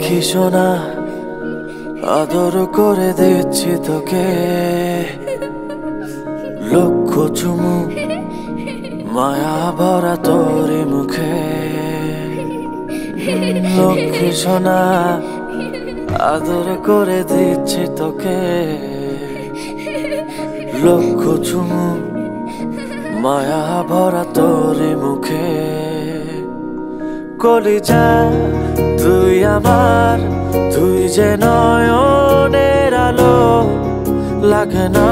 লক্ষ্মী সোনা আদর করে দিচ্ছি তোকে, লক্ষ চুমু মায়া ভরা তোরি মুখে। লক্ষ্মী সোনা আদর করে দিচ্ছি তোকে, লক্ষ চুমু মায়া ভরা তোরি মুখে। কলিজা তুই আমার, তুই যে নয়নের আলো, লাগে না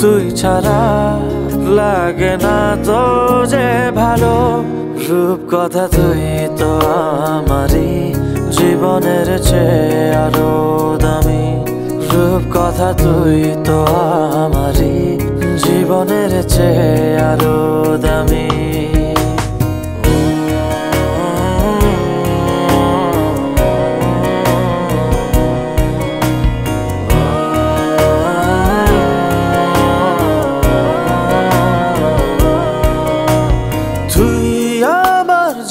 তুই ছাড়া, লাগে না তো যে ভালো। রূপ কথা তুই তো আমারই জীবনের চেয়ে আরো দামি, রূপ কথা তুই তো আমারই জীবনের চেয়ে আরো দামি।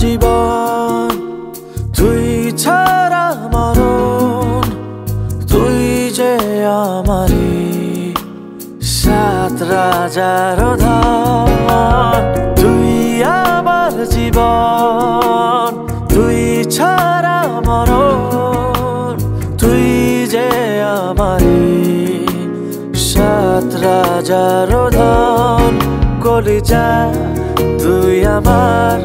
জীবন তুই ছাড়া মরণ, তুই যে আমারি সাত রাজার ধন। তুই আমার জীবন, তুই ছাড়া মরণ, তুই যে আমারি সাত রাজার ধন। কলিজা তুই আমার,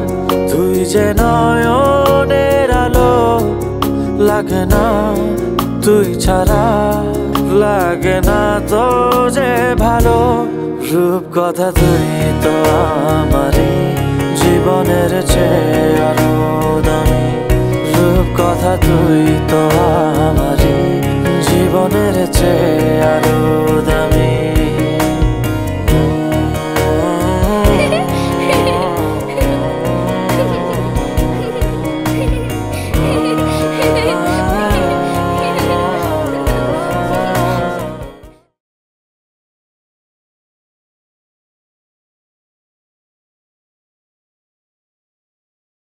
তুই যে নয়নের আলো, লাগে না তুই ছাড়া, লাগে না তো যে ভালো। রূপ কথা তুই তো আমারই জীবনের চেয়ে আরো দামি, রূপ কথা তুই তো